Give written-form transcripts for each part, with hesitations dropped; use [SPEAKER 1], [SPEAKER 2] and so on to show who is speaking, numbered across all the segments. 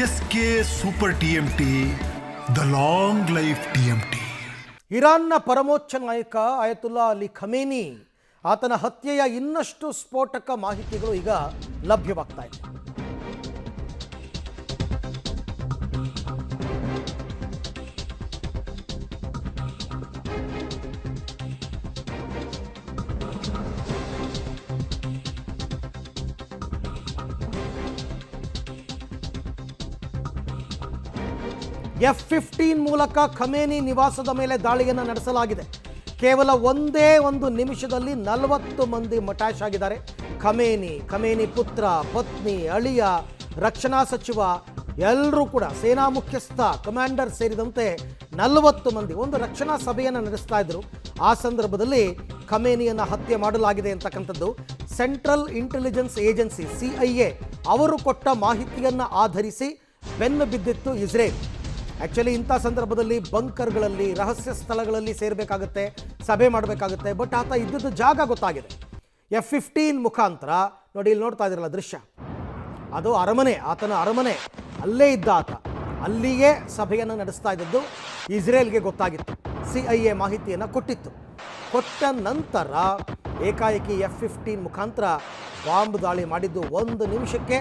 [SPEAKER 1] S K super TMT, the long life TMT.
[SPEAKER 2] ಇರಾನ್ನ ಪರಮೋಚ್ಚ ನಾಯಕ ಆಯತುಲ್ಲಾ ಅಲಿ ಖಮೇನಿ ಆತನ ಹತ್ಯೆಯ ಇನ್ನಷ್ಟು ಸ್ಫೋಟಕ ಮಾಹಿತಿಗಳು ಈಗ ಲಭ್ಯವಾಗ್ತಾ ಇದೆ. F-15 ಮೂಲಕ ಖಮೇನಿ ನಿವಾಸದ ಮೇಲೆ ದಾಳಿಯನ್ನು ನಡೆಸಲಾಗಿದೆ. ಕೇವಲ ಒಂದೇ ಒಂದು ನಿಮಿಷದಲ್ಲಿ 40 ಮಂದಿ ಮಟಾಶ್ ಆಗಿದ್ದಾರೆ. ಖಮೇನಿ ಪುತ್ರ, ಪತ್ನಿ, ಅಳಿಯ, ರಕ್ಷಣಾ ಸಚಿವ ಎಲ್ಲರೂ ಕೂಡ, ಸೇನಾ ಮುಖ್ಯಸ್ಥ, ಕಮಾಂಡರ್ ಸೇರಿದಂತೆ 40 ಮಂದಿ ಒಂದು ರಕ್ಷಣಾ ಸಭೆಯನ್ನು ನಡೆಸ್ತಾ ಇದ್ರು. ಆ ಸಂದರ್ಭದಲ್ಲಿ ಖಮೇನಿಯನ್ನು ಹತ್ಯೆ ಮಾಡಲಾಗಿದೆ ಅಂತಕ್ಕಂಥದ್ದು ಸೆಂಟ್ರಲ್ ಇಂಟೆಲಿಜೆನ್ಸ್ ಏಜೆನ್ಸಿ CIA ಅವರು ಕೊಟ್ಟ ಮಾಹಿತಿಯನ್ನು ಆಧರಿಸಿ ಬೆನ್ನು ಬಿದ್ದಿತ್ತು ಇಸ್ರೇಲ್. ಆ್ಯಕ್ಚುಲಿ ಇಂಥ ಸಂದರ್ಭದಲ್ಲಿ ಬಂಕರ್ಗಳಲ್ಲಿ, ರಹಸ್ಯ ಸ್ಥಳಗಳಲ್ಲಿ ಸೇರಬೇಕಾಗುತ್ತೆ, ಸಭೆ ಮಾಡಬೇಕಾಗುತ್ತೆ. ಬಟ್ ಆತ ಇದ್ದದ್ದು ಜಾಗ ಗೊತ್ತಾಗಿದೆ. F-15 ಮುಖಾಂತರ ನೋಡಿ, ಇಲ್ಲಿ ನೋಡ್ತಾ ಇದ್ದೀರಲ್ಲ ದೃಶ್ಯ, ಅದು ಅರಮನೆ, ಆತನ ಅರಮನೆ. ಅಲ್ಲೇ ಇದ್ದ ಆತ, ಅಲ್ಲಿಯೇ ಸಭೆಯನ್ನು ನಡೆಸ್ತಾ ಇದ್ದದ್ದು ಇಸ್ರೇಲ್ಗೆ ಗೊತ್ತಾಗಿತ್ತು. CIA ಮಾಹಿತಿಯನ್ನು ಕೊಟ್ಟಿತ್ತು. ಕೊಟ್ಟ ನಂತರ ಏಕಾಏಕಿ F-15 ಮುಖಾಂತರ ಬಾಂಬ್ ದಾಳಿ ಮಾಡಿದ್ದು 1 ನಿಮಿಷಕ್ಕೆ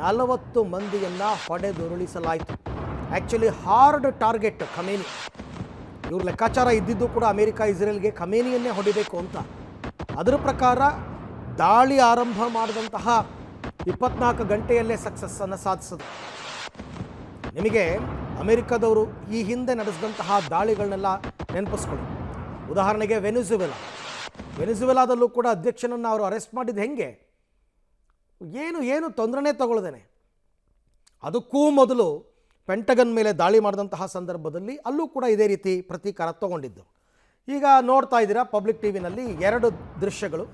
[SPEAKER 2] 40 ಮಂದಿಯನ್ನು ಹೊಡೆದುರುಳಿಸಲಾಯಿತು. Actually hard target Khamenei. ಇವ್ರ ಲೆಕ್ಕಾಚಾರ ಇದ್ದಿದ್ದು ಕೂಡ ಅಮೇರಿಕ ಇಸ್ರೇಲ್ಗೆ ಖಮೇನಿಯನ್ನೇ ಹೊಡಿಬೇಕು ಅಂತ. ಅದರ ಪ್ರಕಾರ ದಾಳಿ ಆರಂಭ ಮಾಡಿದಂತಹ 24 ಗಂಟೆಯಲ್ಲೇ ಸಕ್ಸಸ್ಸನ್ನು ಸಾಧಿಸಿದ್ರು. ನಿಮಗೆ ಅಮೇರಿಕದವರು ಈ ಹಿಂದೆ ನಡೆಸಿದಂತಹ ದಾಳಿಗಳನ್ನೆಲ್ಲ ನೆನಪಿಸ್ಕೊಳ್ಳಿ. ಉದಾಹರಣೆಗೆ ವೆನಿಜುವೆಲಾದಲ್ಲೂ ಕೂಡ ಅಧ್ಯಕ್ಷನನ್ನು ಅವರು ಅರೆಸ್ಟ್ ಮಾಡಿದ್ದು ಹೆಂಗೆ? ಏನು ತೊಂದರೆನೇ ತಗೊಳ್ದೇನೆ. ಅದಕ್ಕೂ ಮೊದಲು ಪೆಂಟಗನ್ ಮೇಲೆ ದಾಳಿ ಮಾಡಿದಂತಹ ಸಂದರ್ಭದಲ್ಲಿ ಅಲ್ಲೂ ಕೂಡ ಇದೇ ರೀತಿ ಪ್ರತೀಕಾರ ತಗೊಂಡಿದ್ದು. ಈಗ ನೋಡ್ತಾ ಇದ್ದೀರಾ ಪಬ್ಲಿಕ್ ಟಿವಿನಲ್ಲಿ 2 ದೃಶ್ಯಗಳು.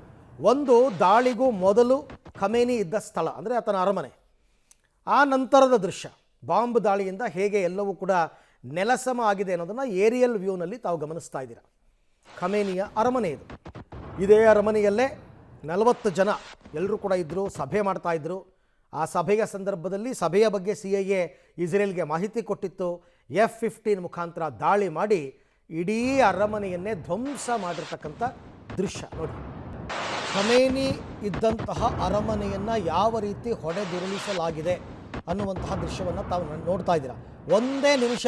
[SPEAKER 2] ಒಂದು, ದಾಳಿಗೂ ಮೊದಲು ಖಮೇನಿ ಇದ್ದ ಸ್ಥಳ, ಅಂದರೆ ಆತನ ಅರಮನೆ. ಆ ನಂತರದ ದೃಶ್ಯ, ಬಾಂಬ್ ದಾಳಿಯಿಂದ ಹೇಗೆ ಎಲ್ಲವೂ ಕೂಡ ನೆಲಸಮ ಆಗಿದೆ ಅನ್ನೋದನ್ನು ಏರಿಯಲ್ ವ್ಯೂನಲ್ಲಿ ತಾವು ಗಮನಿಸ್ತಾ ಇದ್ದೀರಾ. ಖಮೇನಿಯ ಅರಮನೆ ಇದು. ಇದೇ ಅರಮನೆಯಲ್ಲೇ 40 ಜನ ಎಲ್ಲರೂ ಕೂಡ ಇದ್ದರು, ಸಭೆ ಮಾಡ್ತಾಯಿದ್ರು. ಆ ಸಭೆಯ ಸಂದರ್ಭದಲ್ಲಿ ಸಭೆಯ ಬಗ್ಗೆ CIA ಇಸ್ರೇಲ್ಗೆ ಮಾಹಿತಿ ಕೊಟ್ಟಿತ್ತು. F-15 ಮುಖಾಂತರ ದಾಳಿ ಮಾಡಿ ಇಡೀ ಅರಮನೆಯನ್ನೇ ಧ್ವಂಸ ಮಾಡಿರ್ತಕ್ಕಂಥ ದೃಶ್ಯ ನೋಡಿ. ಖಮೇನಿ ಇದ್ದಂತಹ ಅರಮನೆಯನ್ನು ಯಾವ ರೀತಿ ಹೊಡೆದುರುಳಿಸಲಾಗಿದೆ ಅನ್ನುವಂತಹ ದೃಶ್ಯವನ್ನು ತಾವು ನೋಡ್ತಾ ಇದ್ದೀರಾ. ಒಂದೇ ನಿಮಿಷ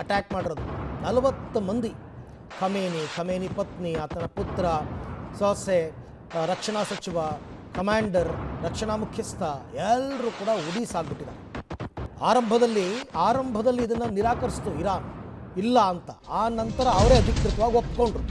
[SPEAKER 2] ಅಟ್ಯಾಕ್ ಮಾಡಿರೋದು. 40 ಮಂದಿ, ಖಮೇನಿ ಪತ್ನಿ, ಆತನ ಪುತ್ರ, ಸೊಸೆ, ರಕ್ಷಣಾ ಸಚಿವ, ಕಮಾಂಡರ್, ರಕ್ಷಣಾ ಮುಖ್ಯಸ್ಥ ಎಲ್ಲರೂ ಕೂಡ ಉಡೀಸಾಗ್ಬಿಟ್ಟಿದ್ದಾರೆ. ಆರಂಭದಲ್ಲಿ ಇದನ್ನು ನಿರಾಕರಿಸಿತು ಇರಾನ್, ಇಲ್ಲ ಅಂತ. ಆ ನಂತರ ಅವರೇ ಅಧಿಕೃತವಾಗಿ ಒಪ್ಕೊಂಡ್ರು.